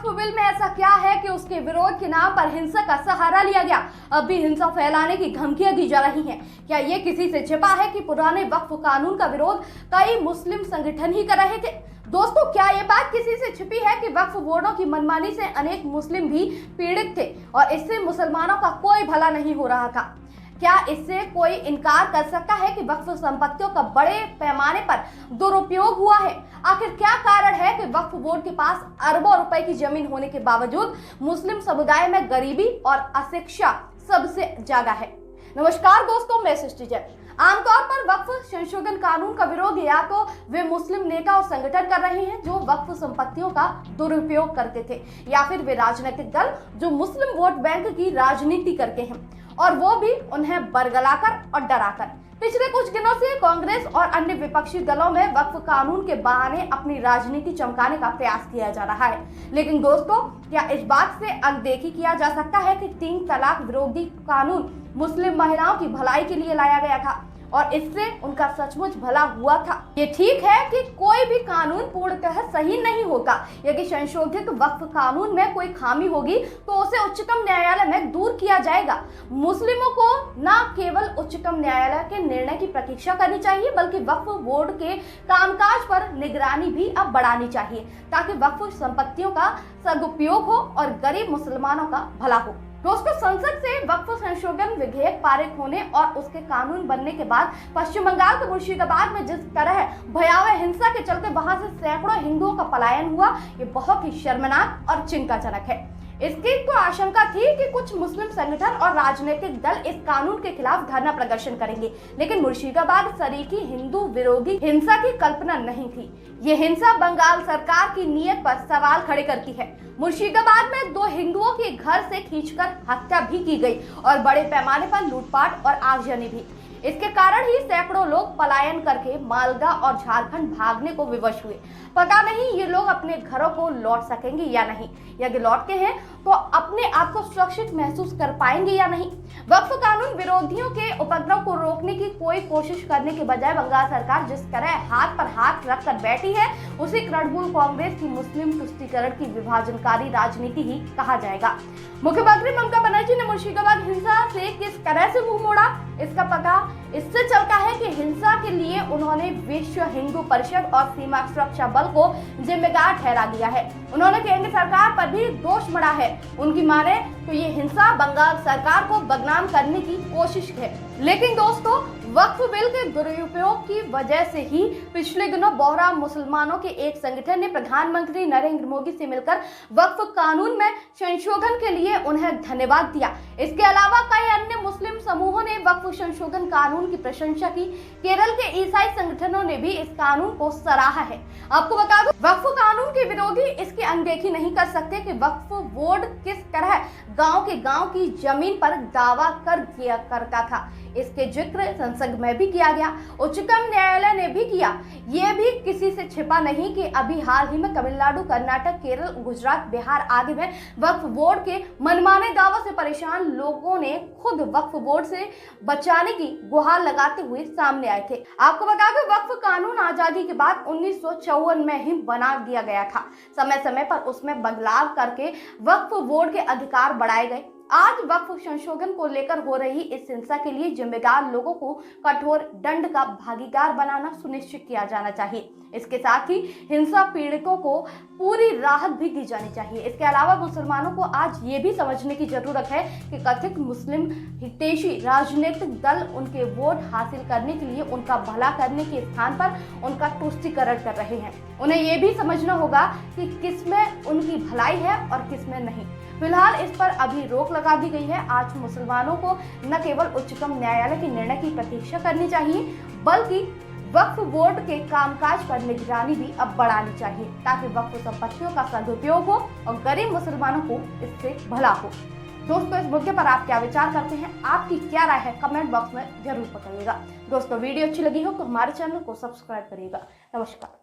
वक्फ bill में ऐसा क्या है कि उसके विरोध के नाम पर हिंसा का सहारा लिया गया? अब भी हिंसा फैलाने की धमकियां दी जा रही हैं। क्या ये किसी से छिपा है कि पुराने वक्फ कानून का विरोध कई मुस्लिम संगठन ही कर रहे थे? दोस्तों, क्या ये बात किसी से छिपी है कि वक्फ बोर्डों की मनमानी से अनेक मुस्लिम भी पीड़ित थे और इससे मुसलमानों का कोई भला नहीं हो रहा था? क्या इससे कोई इनकार कर सकता है कि वक्फ संपत्तियों का बड़े पैमाने पर दुरुपयोग हुआ है? आखिर क्या कारण है कि वक्फ बोर्ड के पास अरबों रुपए की जमीन होने के बावजूद मुस्लिम समुदाय में गरीबी और अशिक्षा सबसे ज्यादा है? नमस्कार दोस्तों, मैं सृष्टि जैन। आमतौर पर वक्फ संशोधन कानून का विरोध या तो वे मुस्लिम नेता और संगठन कर रहे हैं जो वक्फ संपत्तियों का दुरुपयोग करते थे, या फिर वे राजनीतिक दल जो मुस्लिम वोट बैंक की राजनीति करते हैं, और वो भी उन्हें बरगलाकर और डराकर। पिछले कुछ दिनों से कांग्रेस और अन्य विपक्षी दलों में वक्फ कानून के बहाने अपनी राजनीति चमकाने का प्रयास किया जा रहा है। लेकिन दोस्तों, क्या इस बात से अनदेखी किया जा सकता है कि 3 तलाक विरोधी कानून मुस्लिम महिलाओं की भलाई के लिए लाया गया था और इससे उनका सचमुच भला हुआ था? ये ठीक है कि कोई भी कानून पूर्णतः सही नहीं होता। यदि संशोधित वक्फ कानून में कोई खामी होगी तो उसे उच्चतम न्यायालय में दूर किया जाएगा। मुस्लिमों को न केवल उच्चतम न्यायालय के निर्णय की प्रतीक्षा करनी चाहिए, बल्कि वक्फ बोर्ड के कामकाज पर निगरानी भी अब बढ़ानी चाहिए, ताकि वक्फ संपत्तियों का सदुपयोग हो और गरीब मुसलमानों का भला हो। दोस्तों, संसद से वक्फ संशोधन विधेयक पारित होने और उसके कानून बनने के बाद पश्चिम बंगाल के मुर्शिदाबाद में जिस तरह भयावह हिंसा के चलते वहां से सैकड़ों हिंदुओं का पलायन हुआ, ये बहुत ही शर्मनाक और चिंताजनक है। इसकी तो आशंका थी कि कुछ मुस्लिम संगठन और राजनीतिक दल इस कानून के खिलाफ धरना प्रदर्शन करेंगे, लेकिन मुर्शिदाबाद सरीकी हिंदू विरोधी हिंसा की कल्पना नहीं थी। ये हिंसा बंगाल सरकार की नीयत पर सवाल खड़े करती है। मुर्शिदाबाद में 2 हिंदुओं के घर से खींचकर हत्या भी की गई और बड़े पैमाने पर लूटपाट और आगजनी भी। इसके कारण ही सैकड़ों लोग पलायन करके मालदा और झारखंड भागने को विवश हुए। पता नहीं ये लोग अपने घरों को लौट सकेंगे या नहीं। यदि लौटते हैं तो अपने आप को सुरक्षित महसूस कर पाएंगे या नहीं। वक्फ कानून विरोधियों के उपद्रव को रोकने की कोई कोशिश करने के बजाय बंगाल सरकार जिस तरह हाथ पर हाथ रखकर बैठी है, उसे तृणमूल कांग्रेस की मुस्लिम तुष्टीकरण की विभाजनकारी राजनीति ही कहा जाएगा। मुख्यमंत्री ममता बनर्जी ने मुर्शिदाबाद हिंसा से किस तरह से मुंह मोड़ा, इसका पता इससे चलता है कि हिंसा के लिए उन्होंने विश्व हिंदू परिषद और सीमा सुरक्षा बल को जिम्मेदार ठहरा दिया है। उन्होंने केंद्र सरकार पर भी दोष मढ़ा है। उनकी माने तो ये हिंसा बंगाल सरकार को बदनाम करने की कोशिश है। लेकिन दोस्तों, वक्फ बिल के दुरुपयोग की वजह से ही पिछले दिनों बोहरा मुसलमानों के एक संगठन ने प्रधानमंत्री नरेंद्र मोदी से मिलकर वक्फ कानून में संशोधन के लिए उन्हें धन्यवाद दिया। इसके अलावा कई अन्य मुस्लिम समूहों ने वक्फ संशोधन कानून की प्रशंसा की। केरल के ईसाई संगठनों ने भी इस कानून को सराहा है। आपको बता दूं, वक्फ कानून के विरोधी इसकी अनदेखी नहीं कर सकते कि वक्फ बोर्ड किस तरह गांव के गांव की जमीन पर दावा कर किया करता था। इसके जिक्र संसद में भी किया गया, उच्चतम न्यायालय ने भी किया। ये भी किसी से छिपा नहीं कि अभी हाल ही में तमिलनाडु, कर्नाटक, केरल, गुजरात, बिहार आदि में वक्फ बोर्ड के मनमाने दावों से परेशान लोगों ने खुद वक्फ बोर्ड से बचाने की गुहार लगाते हुए सामने आए थे। आपको बता दें, वक्फ कानून आजादी के बाद 1954 में ही बना दिया गया था। समय समय पर उसमें बदलाव करके वक्फ बोर्ड के अधिकार बढ़ाए गए। आज वक्फ संशोधन को लेकर हो रही इस हिंसा के लिए जिम्मेदार लोगों को कठोर दंड का भागीदार बनाना सुनिश्चित किया जाना चाहिए। इसके साथ ही हिंसा पीड़ितों को पूरी राहत भी दी जानी चाहिए। इसके अलावा मुसलमानों को आज ये भी समझने की जरूरत है कि कथित मुस्लिम हितैषी राजनीतिक दल उनके वोट हासिल करने के लिए उनका भला करने के स्थान पर उनका तुष्टीकरण कर रहे हैं। उन्हें ये भी समझना होगा कि किसमें उनकी भलाई है और किसमें नहीं। फिलहाल इस पर अभी रोक लगा दी गई है। आज मुसलमानों को न केवल उच्चतम न्यायालय के निर्णय की प्रतीक्षा करनी चाहिए, बल्कि वक्फ बोर्ड के कामकाज पर निगरानी भी अब बढ़ानी चाहिए, ताकि वक्फ संपत्तियों का सदुपयोग हो और गरीब मुसलमानों को इससे भला हो। दोस्तों, इस मुद्दे पर आप क्या विचार करते हैं? आपकी क्या राय है? कमेंट बॉक्स में जरूर बताइएगा। दोस्तों, वीडियो अच्छी लगी हो तो हमारे चैनल को सब्सक्राइब करिएगा। नमस्कार।